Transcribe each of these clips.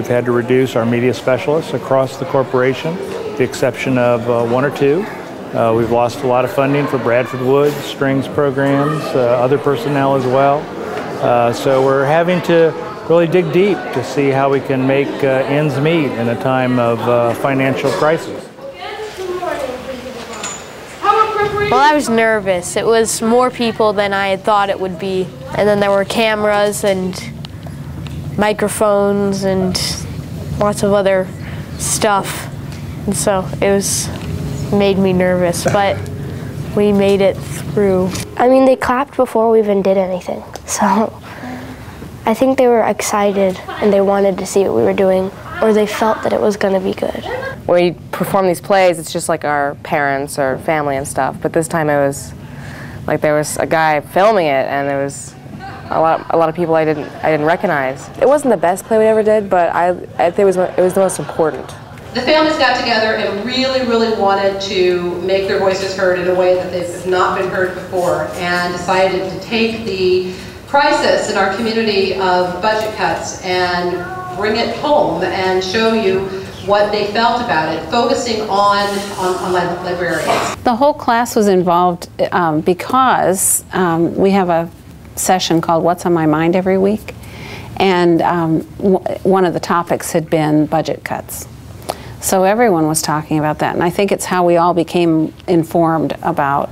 we've had to reduce our media specialists across the corporation, with the exception of one or two. We've lost a lot of funding for Bradford Woods, strings programs, other personnel as well. So we're having to really dig deep to see how we can make ends meet in a time of financial crisis. Well, I was nervous. It was more people than I had thought it would be. And then there were cameras and microphones and lots of other stuff. And so it made me nervous, but we made it through. I mean, they clapped before we even did anything. So I think they were excited and they wanted to see what we were doing, or they felt that it was going to be good. When we perform these plays, it's just like our parents or family and stuff, but this time it was like there was a guy filming it, and there was a lot of people I didn't recognize. It wasn't the best play we ever did, but I think it was the most important. The families got together and really wanted to make their voices heard in a way that they've not been heard before, and decided to take the crisis in our community of budget cuts and bring it home and show you what they felt about it, focusing on librarians. The whole class was involved because we have a session called What's on My Mind every week, and one of the topics had been budget cuts. So everyone was talking about that, and I think it's how we all became informed about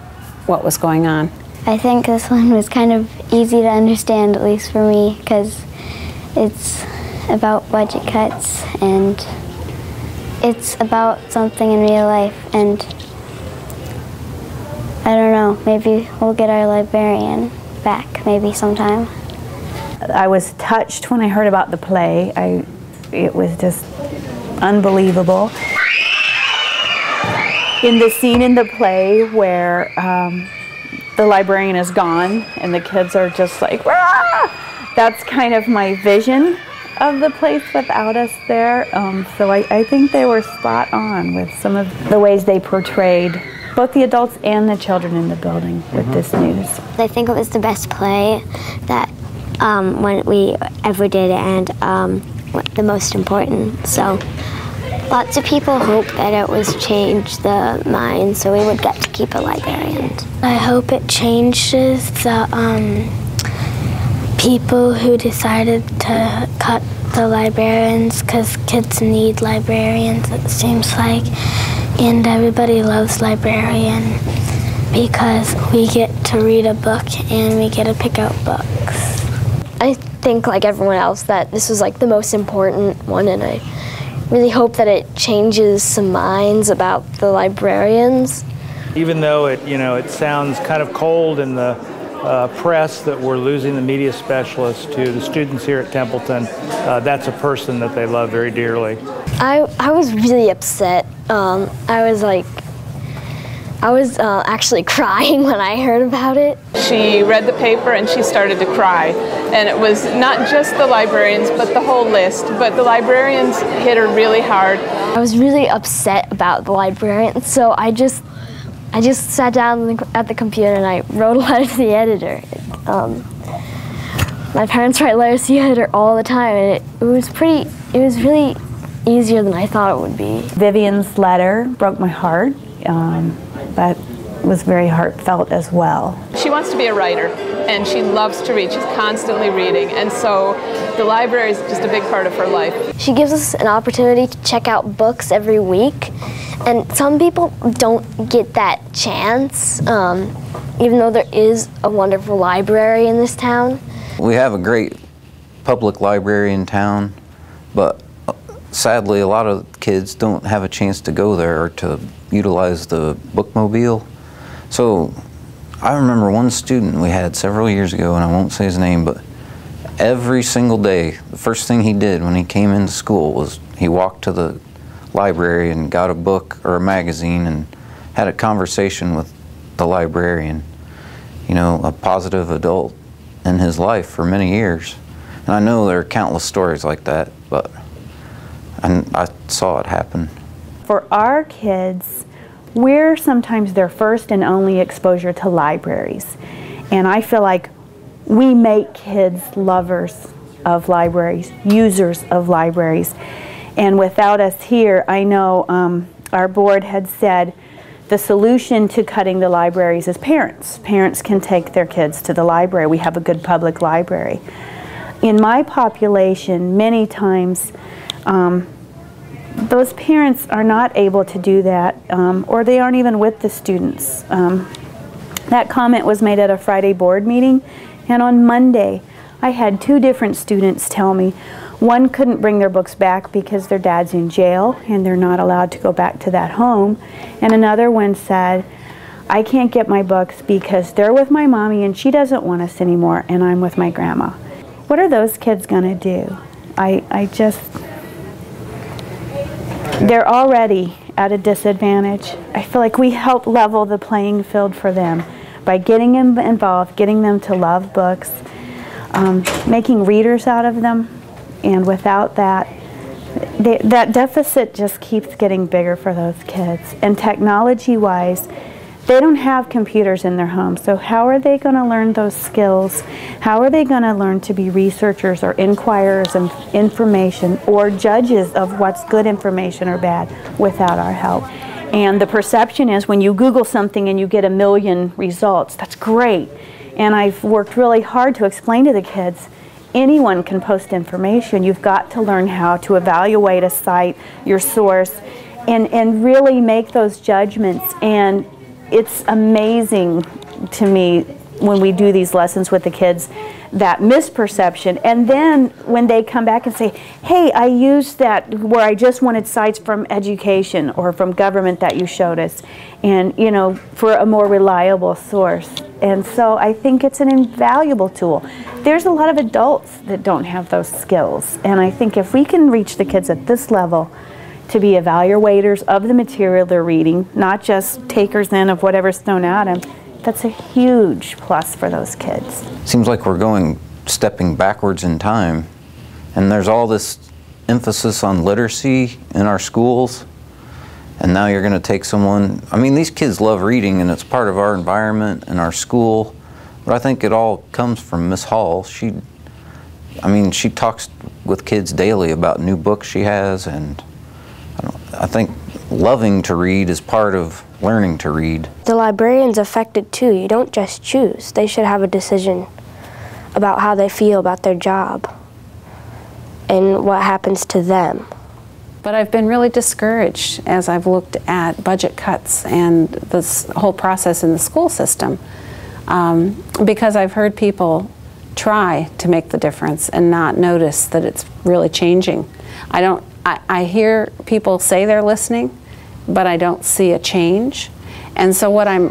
what was going on. I think this one was kind of easy to understand, at least for me, because it's about budget cuts and it's about something in real life, and I don't know, maybe we'll get our librarian back maybe sometime. I was touched when I heard about the play. It was just unbelievable. In the scene in the play where the librarian is gone and the kids are just like, "Rah!" That's kind of my vision of the place without us there. So I think they were spot on with some of the ways they portrayed both the adults and the children in the building with this news. I think it was the best play that when we ever did, and the most important. So lots of people hope that it was change the mind so we would get to keep a librarian. I hope it changes the people who decided to cut the librarians, because kids need librarians, it seems like, and everybody loves librarian because we get to read a book and we get to pick out books. I think, like everyone else, that this was like the most important one, and I really hope that it changes some minds about the librarians. Even though it sounds kind of cold in the press that we're losing the media specialist, to the students here at Templeton, that's a person that they love very dearly. I was really upset. I was actually crying when I heard about it. She read the paper and she started to cry. And it was not just the librarians, but the whole list. But the librarians hit her really hard. I was really upset about the librarians, so I just sat down at the computer and I wrote a letter to the editor. My parents write letters to the editor all the time, and it was really easier than I thought it would be. Vivian's letter broke my heart. That was very heartfelt as well. She wants to be a writer, and she loves to read. She's constantly reading, and so the library is just a big part of her life. She gives us an opportunity to check out books every week, and some people don't get that chance, even though there is a wonderful library in this town. We have a great public library in town, but sadly a lot of kids don't have a chance to go there or to utilize the bookmobile. So I remember one student we had several years ago, and I won't say his name, but every single day, the first thing he did when he came into school was he walked to the library and got a book or a magazine and had a conversation with the librarian. You know, a positive adult in his life for many years. And I know there are countless stories like that, but I saw it happen. For our kids, we're sometimes their first and only exposure to libraries. And I feel like we make kids lovers of libraries, users of libraries. And without us here, I know our board had said the solution to cutting the libraries is parents. Parents can take their kids to the library. We have a good public library. In my population, many times, those parents are not able to do that, or they aren't even with the students. That comment was made at a Friday board meeting, and on Monday, I had 2 different students tell me one couldn't bring their books back because their dad's in jail and they're not allowed to go back to that home, and another one said, I can't get my books because they're with my mommy and she doesn't want us anymore, and I'm with my grandma. What are those kids gonna do? They're already at a disadvantage. I feel like we help level the playing field for them by getting them involved, getting them to love books, making readers out of them, and without that, that deficit just keeps getting bigger for those kids. And technology-wise, they don't have computers in their homes, so how are they going to learn those skills? How are they going to learn to be researchers or inquirers of information or judges of what's good information or bad without our help? And the perception is when you Google something and you get 1 million results, that's great. And I've worked really hard to explain to the kids, anyone can post information. You've got to learn how to evaluate a site, your source, and really make those judgments. And it's amazing to me when we do these lessons with the kids, that misperception. And then when they come back and say, hey, I used that where I just wanted sites from education or from government that you showed us, and you know, for a more reliable source. And so I think it's an invaluable tool. There's a lot of adults that don't have those skills, and I think if we can reach the kids at this level to be evaluators of the material they're reading, not just takers in of whatever's thrown at them, that's a huge plus for those kids. Seems like we're stepping backwards in time, and there's all this emphasis on literacy in our schools, and now you're going to take someone, I mean, these kids love reading and it's part of our environment and our school, but I think it all comes from Miss Hall. She talks with kids daily about new books she has, and I think loving to read is part of learning to read. The librarian's affected too. You don't just choose. They should have a decision about how they feel about their job and what happens to them. But I've been really discouraged as I've looked at budget cuts and this whole process in the school system, because I've heard people try to make the difference and not notice that it's really changing. I hear people say they're listening, but I don't see a change. And so what I'm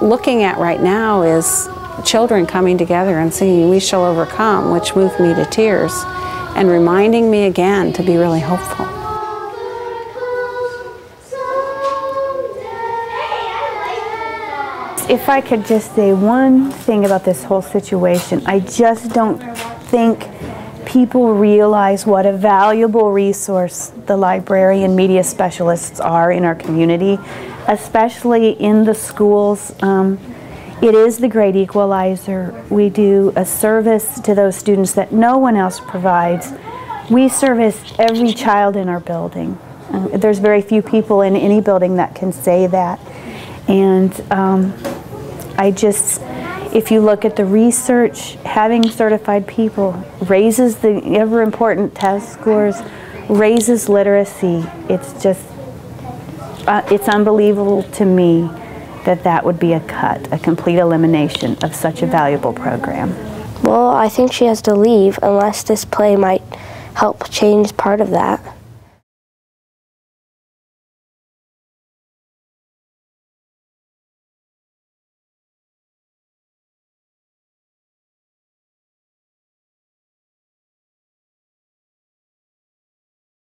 looking at right now is children coming together and singing "We Shall Overcome," which moved me to tears, and reminding me again to be really hopeful. If I could just say one thing about this whole situation, I just don't think people realize what a valuable resource the librarian media specialists are in our community, especially in the schools. It is the great equalizer. We do a service to those students that no one else provides. We service every child in our building. There's very few people in any building that can say that. And if you look at the research, having certified people raises the ever important test scores, raises literacy. It's just, it's unbelievable to me that that would be a cut, a complete elimination of such a valuable program. Well, I think she has to leave unless this play might help change part of that.